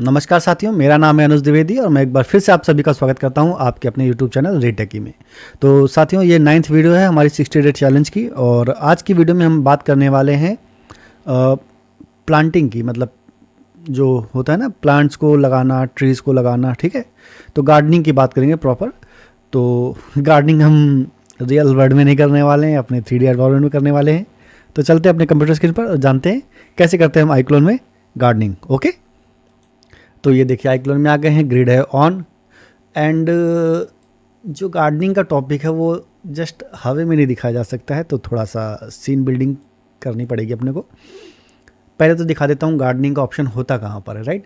नमस्कार साथियों, मेरा नाम है अनुज द्विवेदी और मैं एक बार फिर से आप सभी का स्वागत करता हूं आपके अपने यूट्यूब चैनल रेड टेकी में। तो साथियों, ये 9th वीडियो है हमारी 60 डे चैलेंज की और आज की वीडियो में हम बात करने वाले हैं प्लांटिंग की। मतलब जो होता है ना, प्लांट्स को लगाना, ट्रीज़ को लगाना, ठीक है। तो गार्डनिंग की बात करेंगे प्रॉपर। तो गार्डनिंग हम रियल वर्ल्ड में नहीं करने वाले हैं, अपने 3D एनवायरनमेंट में करने वाले हैं। तो चलते हैं अपने कंप्यूटर स्क्रीन पर और जानते हैं कैसे करते हैं हम iClone में गार्डनिंग। ओके, तो ये देखिए iClone में आ गए हैं, ग्रिड है ऑन। एंड जो गार्डनिंग का टॉपिक है वो जस्ट हवा में नहीं दिखाया जा सकता है, तो थोड़ा सा सीन बिल्डिंग करनी पड़ेगी अपने को। पहले तो दिखा देता हूँ गार्डनिंग का ऑप्शन होता कहाँ पर है। राइट,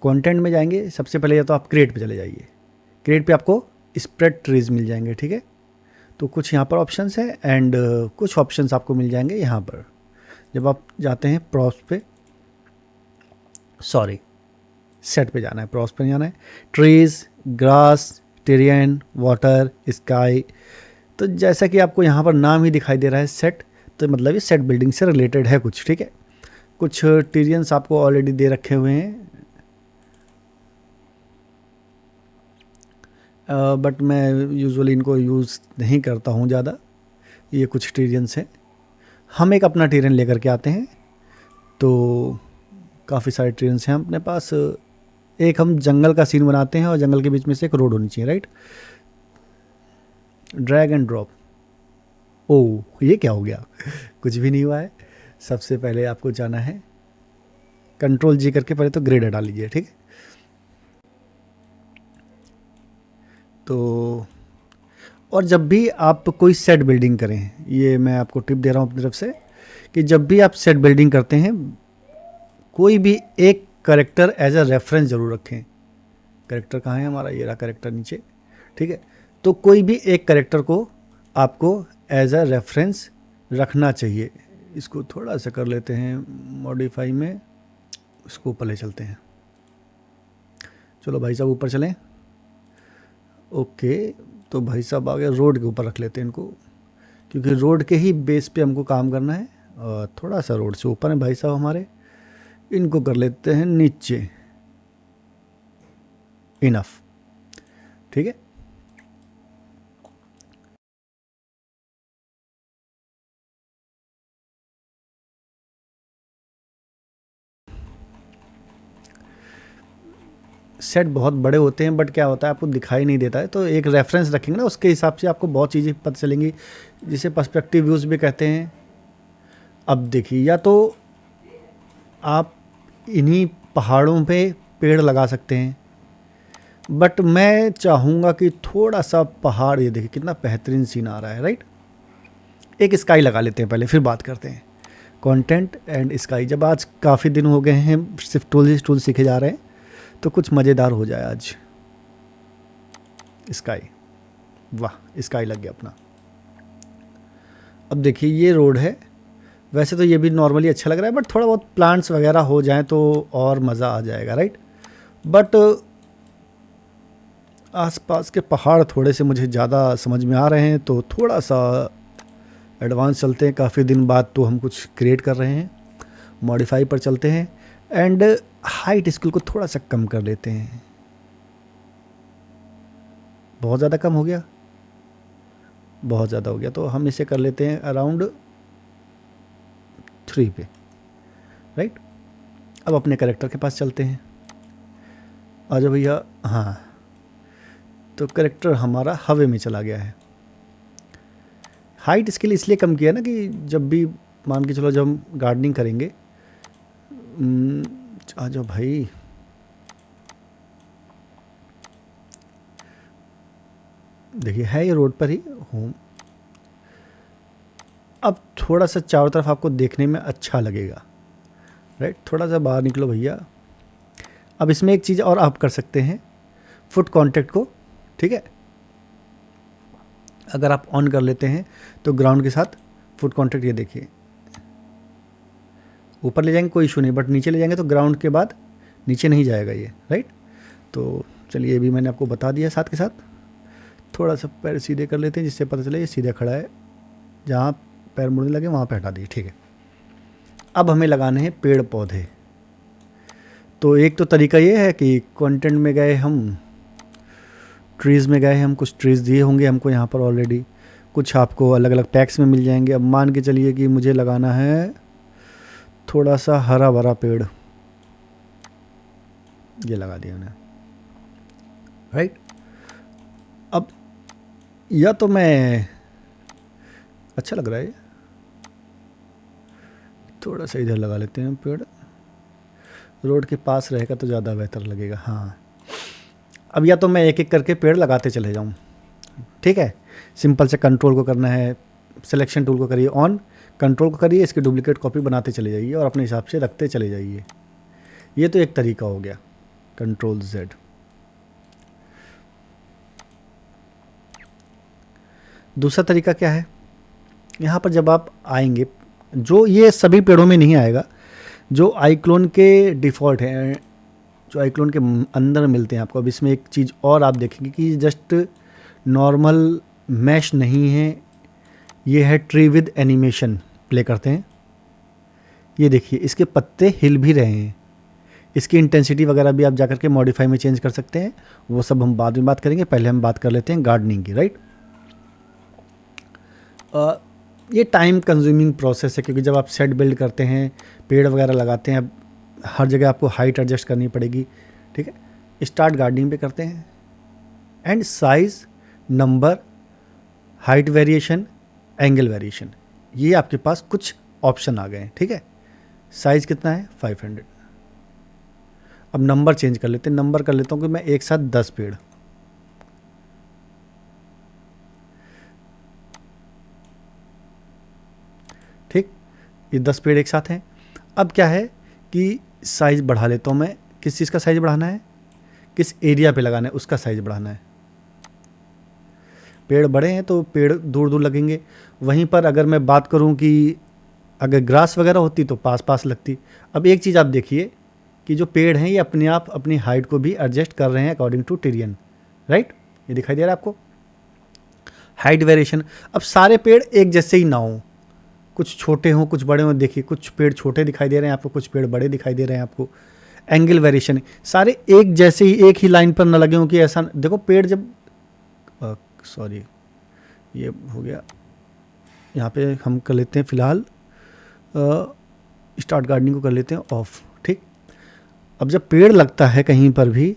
कंटेंट में जाएंगे, सबसे पहले या तो आप क्रिएट पे चले जाइए। क्रिएट पे आपको स्प्रेड ट्रीज मिल जाएंगे, ठीक है। तो कुछ यहाँ पर ऑप्शंस है एंड कुछ ऑप्शंस आपको मिल जाएंगे यहाँ पर। जब आप जाते हैं प्रॉप्स पे, सॉरी सेट पे जाना है, प्रॉप्स पे जाना है, ट्रीज, ग्रास, टेरियन, वाटर, स्काई। तो जैसा कि आपको यहाँ पर नाम ही दिखाई दे रहा है सेट, तो मतलब ये सेट बिल्डिंग से रिलेटेड है कुछ, ठीक है। कुछ टेरियंस आपको ऑलरेडी दे रखे हुए हैं, बट मैं यूजुअली इनको यूज़ नहीं करता हूँ ज़्यादा। ये कुछ टेरियंस हैं, हम एक अपना टेरियन लेकर के आते हैं। तो काफ़ी सारे टेरियंस हैं अपने पास। एक हम जंगल का सीन बनाते हैं और जंगल के बीच में से एक रोड होनी चाहिए। Right, drag and drop. Oh, ये क्या हो गया? कुछ भी नहीं हुआ है। सबसे पहले आपको जाना है, कंट्रोल जी करके पहले तो ग्रिड हटा लीजिए, ठीक है। तो और जब भी आप कोई सेट बिल्डिंग करें, ये मैं आपको टिप दे रहा हूँ अपनी तरफ से, कि जब भी आप सेट बिल्डिंग करते हैं कोई भी एक करेक्टर एज अ रेफरेंस ज़रूर रखें। करेक्टर कहाँ है हमारा? ये रहा करेक्टर नीचे, ठीक है। तो कोई भी एक करेक्टर को आपको एज अ रेफरेंस रखना चाहिए। इसको थोड़ा सा कर लेते हैं मॉडिफाई में, इसको ऊपर ले चलते हैं। चलो भाई साहब ऊपर चलें। ओके, तो भाई साहब आ गए, रोड के ऊपर रख लेते हैं इनको, क्योंकि रोड के ही बेस पे हमको काम करना है। और थोड़ा सा रोड से ऊपर है भाई साहब हमारे, इनको कर लेते हैं नीचे। इनफ, ठीक है। सेट बहुत बड़े होते हैं बट क्या होता है आपको दिखाई नहीं देता है, तो एक रेफरेंस रखेंगे ना, उसके हिसाब से आपको बहुत चीज़ें पता चलेंगी, जिसे पर्सपेक्टिव व्यूज़ भी कहते हैं। अब देखिए, या तो आप इन्हीं पहाड़ों पे पेड़ लगा सकते हैं, बट मैं चाहूँगा कि थोड़ा सा पहाड़, ये देखिए कितना बेहतरीन सीन आ रहा है। राइट, एक स्काई लगा लेते हैं पहले, फिर बात करते हैं कंटेंट एंड स्काई। जब आज काफ़ी दिन हो गए हैं सिर्फ टूल सीखे जा रहे हैं, तो कुछ मज़ेदार हो जाए आज। स्काई, वाह, स्काई लग गया अपना। अब देखिए ये रोड है, वैसे तो ये भी नॉर्मली अच्छा लग रहा है, बट थोड़ा बहुत प्लांट्स वगैरह हो जाएं तो और मज़ा आ जाएगा। राइट, बट आसपास के पहाड़ थोड़े से मुझे ज़्यादा समझ में आ रहे हैं, तो थोड़ा सा एडवांस चलते हैं। काफ़ी दिन बाद तो हम कुछ क्रिएट कर रहे हैं, मॉडिफाई पर चलते हैं एंड हाइट स्केल को थोड़ा सा कम कर लेते हैं। बहुत ज़्यादा कम हो गया, बहुत ज़्यादा हो गया, तो हम इसे कर लेते हैं अराउंड 3 पे। राइट, अब अपने करेक्टर के पास चलते हैं। आ जाओ भैया। हाँ, तो करेक्टर हमारा हवे में चला गया है। हाइट स्केल इसलिए कम किया ना कि जब भी मान के चलो जब हम गार्डनिंग करेंगे, आ जाओ भाई, देखिए है ये रोड पर ही हूँ। अब थोड़ा सा चारों तरफ आपको देखने में अच्छा लगेगा। राइट, थोड़ा सा बाहर निकलो भैया। अब इसमें एक चीज़ और आप कर सकते हैं, फुट कांटेक्ट को, ठीक है। अगर आप ऑन कर लेते हैं तो ग्राउंड के साथ फुट कांटेक्ट, ये देखिए ऊपर ले जाएंगे कोई इशू नहीं, बट नीचे ले जाएंगे तो ग्राउंड के बाद नीचे नहीं जाएगा ये। राइट, तो चलिए ये भी मैंने आपको बता दिया। साथ के साथ थोड़ा सा पैर सीधे कर लेते हैं, जिससे पता चले ये सीधा खड़ा है, जहाँ पैर मुड़ने लगे वहाँ पे हटा दिए, ठीक है। अब हमें लगाने हैं पेड़ पौधे। तो एक तो तरीका ये है कि कंटेंट में गए हम, ट्रीज़ में गए हम, कुछ ट्रीज़ दिए होंगे हमको यहाँ पर ऑलरेडी, कुछ आपको अलग अलग पैक्स में मिल जाएंगे। अब मान के चलिए कि मुझे लगाना है थोड़ा सा हरा भरा पेड़, ये लगा दिया मैंने, राइट। अब या तो मैं, अच्छा लग रहा है, थोड़ा सा इधर लगा लेते हैं पेड़, रोड के पास रहेगा तो ज़्यादा बेहतर लगेगा। हाँ, अब या तो मैं एक एक करके पेड़ लगाते चले जाऊँ, ठीक है। सिंपल से कंट्रोल को करना है, सिलेक्शन टूल को करिए ऑन, कंट्रोल को करिए, इसकी डुप्लीकेट कॉपी बनाते चले जाइए और अपने हिसाब से रखते चले जाइए। ये तो एक तरीका हो गया, कंट्रोल Z। दूसरा तरीका क्या है, यहाँ पर जब आप आएंगे, जो ये सभी पेड़ों में नहीं आएगा, जो iClone के डिफ़ॉल्ट हैं, जो iClone के अंदर मिलते हैं आपको। अब इसमें एक चीज़ और आप देखेंगे कि जस्ट नॉर्मल मैश नहीं है, ये है ट्री विद एनिमेशन। प्ले करते हैं, ये देखिए इसके पत्ते हिल भी रहे हैं, इसकी इंटेंसिटी वगैरह भी आप जाकर के मॉडिफाई में चेंज कर सकते हैं, वो सब हम बाद में बात करेंगे। पहले हम बात कर लेते हैं गार्डनिंग की, राइट। ये टाइम कंज्यूमिंग प्रोसेस है, क्योंकि जब आप सेट बिल्ड करते हैं, पेड़ वगैरह लगाते हैं, हर जगह आपको हाइट एडजस्ट करनी पड़ेगी, ठीक है। स्टार्ट गार्डनिंग पे करते हैं, and size, number, height variation, angle variation, ये आपके पास कुछ ऑप्शन आ गए हैं, ठीक है। साइज़ कितना है 500। अब नंबर चेंज कर लेते हैं, नंबर कर लेता हूँ कि मैं एक साथ 10 पेड़, ठीक, ये 10 पेड़ एक साथ हैं। अब क्या है कि साइज़ बढ़ा लेता हूँ मैं, किस चीज़ का साइज़ बढ़ाना है, किस एरिया पे लगाना है उसका साइज़ बढ़ाना है। पेड़ बड़े हैं तो पेड़ दूर दूर लगेंगे, वहीं पर अगर मैं बात करूं कि अगर ग्रास वगैरह होती तो पास पास लगती। अब एक चीज़ आप देखिए कि जो पेड़ हैं ये अपने आप अपनी हाइट को भी एडजस्ट कर रहे हैं अकॉर्डिंग टू टेरियन, राइट। ये दिखाई दे रहा है आपको, हाइट वेरिएशन। अब सारे पेड़ एक जैसे ही ना हो, कुछ छोटे हों कुछ बड़े हों, देखिए कुछ पेड़ छोटे दिखाई दे रहे हैं आपको, कुछ पेड़ बड़े दिखाई दे रहे हैं आपको। एंगल वेरिएशन, सारे एक जैसे ही एक ही लाइन पर ना लगे हों कि ऐसा, देखो पेड़ जब सॉरी ये हो गया, यहाँ पे हम कर लेते हैं फ़िलहाल स्टार्ट गार्डनिंग को कर लेते हैं ऑफ, ठीक। अब जब पेड़ लगता है कहीं पर भी,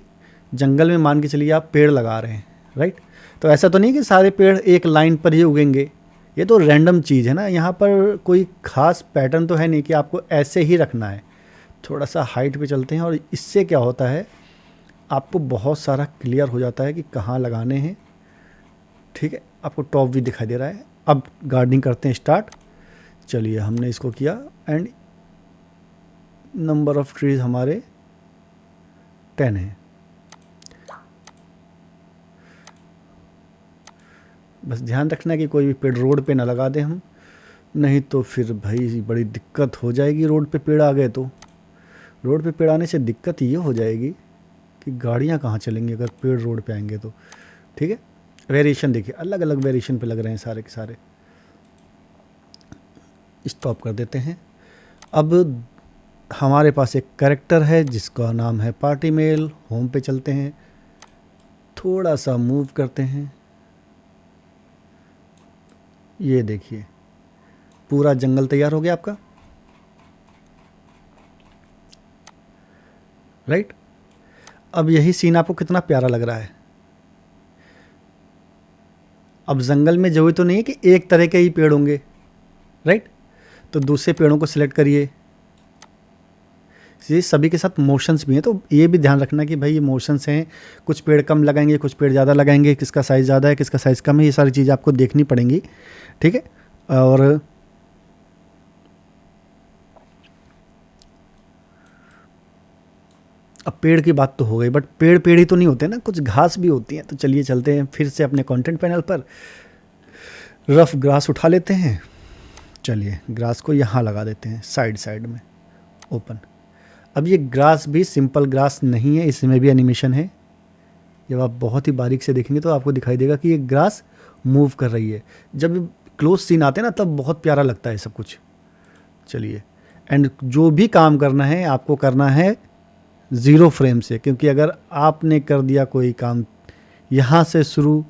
जंगल में मान के चलिए आप पेड़ लगा रहे हैं, राइट, तो ऐसा तो नहीं कि सारे पेड़ एक लाइन पर ही उगेंगे, ये तो रैंडम चीज़ है ना, यहाँ पर कोई ख़ास पैटर्न तो है नहीं कि आपको ऐसे ही रखना है। थोड़ा सा हाइट पे चलते हैं, और इससे क्या होता है आपको बहुत सारा क्लियर हो जाता है कि कहाँ लगाने हैं, ठीक है। आपको टॉप भी दिखाई दे रहा है। अब गार्डनिंग करते हैं स्टार्ट, चलिए हमने इसको किया, एंड नंबर ऑफ़ ट्रीज़ हमारे 10 हैं। बस ध्यान रखना है कि कोई भी पेड़ रोड पे ना लगा दें हम, नहीं तो फिर भाई बड़ी दिक्कत हो जाएगी। रोड पे पेड़ आ गए तो, रोड पे पेड़ आने से दिक्कत ये हो जाएगी कि गाड़ियाँ कहाँ चलेंगी अगर पेड़ रोड पे आएंगे तो, ठीक है। वेरिएशन देखिए, अलग अलग वेरिएशन पे लग रहे हैं सारे के सारे। स्टॉप कर देते हैं। अब हमारे पास एक कैरेक्टर है जिसका नाम है पार्टी मेल। होम पे चलते हैं, थोड़ा सा मूव करते हैं, ये देखिए पूरा जंगल तैयार हो गया आपका, राइट। अब यही सीन आपको कितना प्यारा लग रहा है। अब जंगल में जरूरी तो नहीं है कि एक तरह के ही पेड़ होंगे, राइट, तो दूसरे पेड़ों को सिलेक्ट करिए। ये सभी के साथ मोशंस भी हैं, तो ये भी ध्यान रखना कि भाई ये मोशंस हैं, कुछ पेड़ कम लगाएंगे, कुछ पेड़ ज़्यादा लगाएंगे, किसका साइज़ ज़्यादा है, किसका साइज़ कम है, ये सारी चीज़ें आपको देखनी पड़ेंगी, ठीक है। और अब पेड़ की बात तो हो गई, बट पेड़ पेड़ ही तो नहीं होते ना, कुछ घास भी होती हैं। तो चलिए चलते हैं फिर से अपने कंटेंट पैनल पर, रफ ग्रास उठा लेते हैं। चलिए ग्रास को यहाँ लगा देते हैं साइड साइड में, ओपन। अब ये ग्रास भी सिंपल ग्रास नहीं है, इसमें भी एनिमेशन है। जब आप बहुत ही बारीक से देखेंगे तो आपको दिखाई देगा कि ये ग्रास मूव कर रही है। जब क्लोज सीन आते हैं ना तब बहुत प्यारा लगता है सब कुछ। चलिए, एंड जो भी काम करना है आपको करना है ज़ीरो फ्रेम से, क्योंकि अगर आपने कर दिया कोई काम यहाँ से शुरू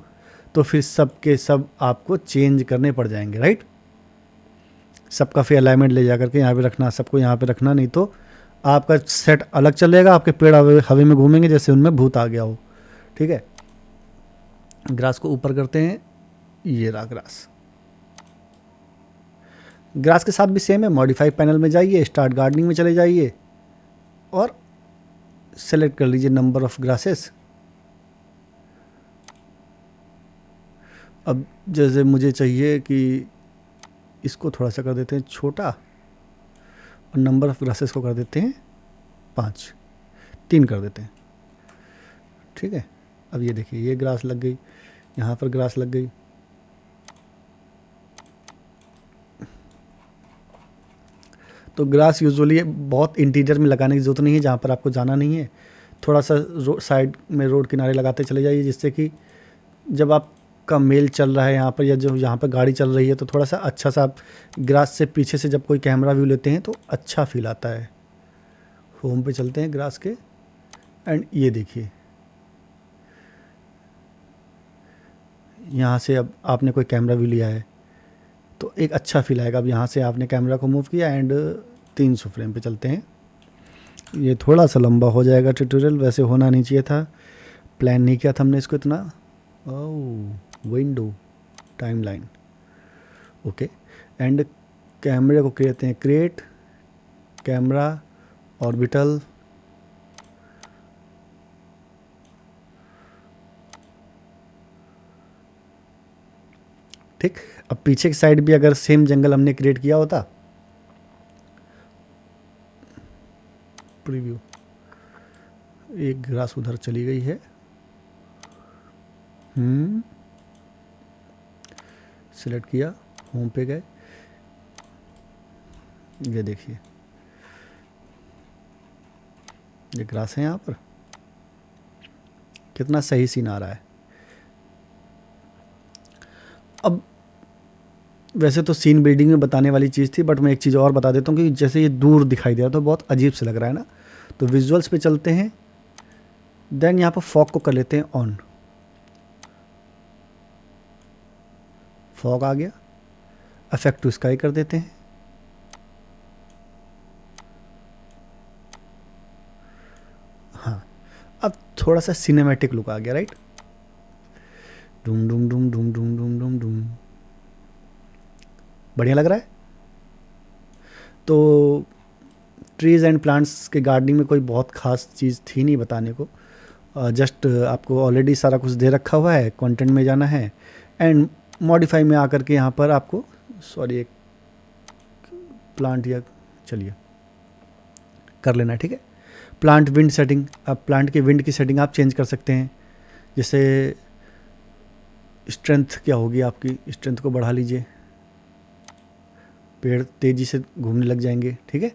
तो फिर सब के सब आपको चेंज करने पड़ जाएंगे, राइट। सबका फिर अलाइनमेंट ले जा करके यहाँ पे रखना, सबको यहाँ पे रखना, नहीं तो आपका सेट अलग चलेगा, आपके पेड़ हवे में घूमेंगे जैसे उनमें भूत आ गया हो। ठीक है, ग्रास को ऊपर करते हैं, ये रहा ग्रास। ग्रास के साथ भी सेम है, मॉडिफाई पैनल में जाइए, स्टार्ट गार्डनिंग में चले जाइए और सेलेक्ट कर लीजिए नंबर ऑफ ग्रासेस। अब जैसे मुझे चाहिए कि इसको थोड़ा सा कर देते हैं छोटा और नंबर ऑफ ग्रासेस को कर देते हैं 5, 3 कर देते हैं। ठीक है, अब ये देखिए ये ग्रास लग गई, यहाँ पर ग्रास लग गई। तो ग्रास यूजुअली बहुत इंटीरियर में लगाने की ज़रूरत नहीं है, जहाँ पर आपको जाना नहीं है। थोड़ा सा साइड में रोड किनारे लगाते चले जाइए, जिससे कि जब आपका मेल चल रहा है यहाँ पर या जो यहाँ पर गाड़ी चल रही है तो थोड़ा सा अच्छा सा आप ग्रास से पीछे से जब कोई कैमरा व्यू लेते हैं तो अच्छा फील आता है। होम पे चलते हैं ग्रास के, एंड ये देखिए यहाँ से अब आपने कोई कैमरा व्यू लिया है तो एक अच्छा फील आएगा। अब यहाँ से आपने कैमरा को मूव किया एंड 300 फ्रेम पे चलते हैं। ये थोड़ा सा लंबा हो जाएगा ट्यूटोरियल, वैसे होना नहीं चाहिए था, प्लान नहीं किया था हमने इसको इतना। ओह, विंडो टाइमलाइन, ओके। एंड कैमरे को कहते हैं क्रिएट, कैमरा ऑर्बिटल, ठीक। अब पीछे की साइड भी अगर सेम जंगल हमने क्रिएट किया होता, प्रीव्यू, एक ग्रास उधर चली गई है, सिलेक्ट किया, होम पे गए, ये देखिए ये ग्रास है यहाँ पर, कितना सही सीन आ रहा है। अब वैसे तो सीन बिल्डिंग में बताने वाली चीज़ थी, बट मैं एक चीज़ और बता देता हूँ कि जैसे ये दूर दिखाई दे रहा तो बहुत अजीब से लग रहा है ना। तो विजुअल्स पे चलते हैं, देन यहाँ पर फॉग को कर लेते हैं ऑन। फॉग आ गया, इफेक्ट टू स्काई कर देते हैं, हाँ अब थोड़ा सा सिनेमैटिक लुक आ गया, राइट। डूम डूम डूम डूम डूम डूम डूम डूम, बढ़िया लग रहा है। तो ट्रीज़ एंड प्लांट्स के गार्डनिंग में कोई बहुत ख़ास चीज़ थी नहीं बताने को, जस्ट आपको ऑलरेडी सारा कुछ दे रखा हुआ है, कंटेंट में जाना है एंड मॉडिफाई में आकर के यहाँ पर आपको एक प्लांट या चलिए कर लेना है, ठीक है। प्लांट विंड सेटिंग, अब प्लांट के विंड की सेटिंग आप चेंज कर सकते हैं। जैसे स्ट्रेंथ क्या होगी आपकी, स्ट्रेंथ को बढ़ा लीजिए, पेड़ तेज़ी से घूमने लग जाएंगे, ठीक है।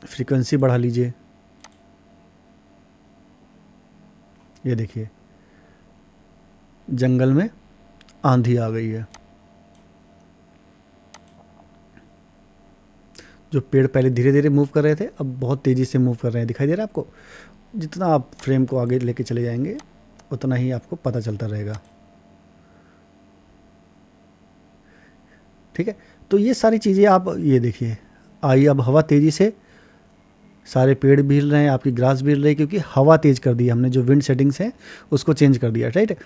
फ्रीक्वेंसी बढ़ा लीजिए, ये देखिए जंगल में आंधी आ गई है। जो पेड़ पहले धीरे धीरे मूव कर रहे थे अब बहुत तेज़ी से मूव कर रहे हैं, दिखाई दे रहा है आपको। जितना आप फ्रेम को आगे लेके चले जाएंगे उतना ही आपको पता चलता रहेगा, ठीक है। तो ये सारी चीज़ें आप ये देखिए आई, अब हवा तेज़ी से, सारे पेड़ भी हिल रहे हैं, आपकी ग्रास भी हिल रही है, क्योंकि हवा तेज़ कर दी हमने, जो विंड सेटिंग्स हैं उसको चेंज कर दिया, राइट।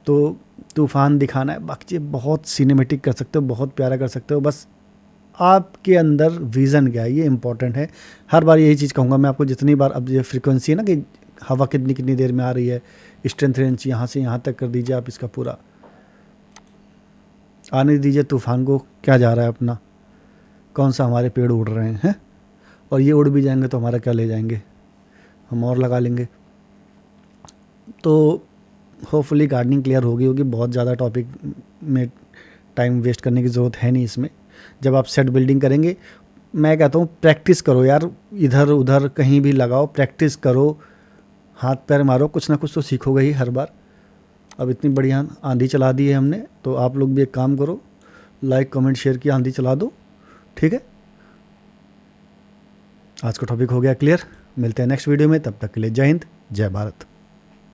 तो तूफान दिखाना है, बाकी चीज़ बहुत सिनेमेटिक कर सकते हो, बहुत प्यारा कर सकते हो, बस आपके अंदर विज़न क्या है ये इंपॉर्टेंट है। हर बार यही चीज़ कहूँगा मैं आपको जितनी बार, अब ये फ्रीक्वेंसी है ना कि हवा कितनी कितनी देर में आ रही है, स्ट्रेंथ रेंज यहाँ से यहाँ तक कर दीजिए आप, इसका पूरा आने दीजिए तूफान को, क्या जा रहा है अपना, कौन सा हमारे पेड़ उड़ रहे हैं, और ये उड़ भी जाएंगे तो हमारा क्या ले जाएंगे, हम और लगा लेंगे। तो होपफुली गार्डनिंग क्लियर होगी। बहुत ज़्यादा टॉपिक में टाइम वेस्ट करने की ज़रूरत है नहीं इसमें। जब आप सेट बिल्डिंग करेंगे, मैं कहता हूँ प्रैक्टिस करो यार, इधर उधर कहीं भी लगाओ, प्रैक्टिस करो, हाथ पैर मारो, कुछ ना कुछ तो सीखोगे ही हर बार। अब इतनी बढ़िया आंधी चला दी है हमने, तो आप लोग भी एक काम करो, लाइक कमेंट शेयर की आंधी चला दो, ठीक है। आज का टॉपिक हो गया क्लियर। मिलते हैं नेक्स्ट वीडियो में, तब तक के लिए जय हिंद, जय भारत।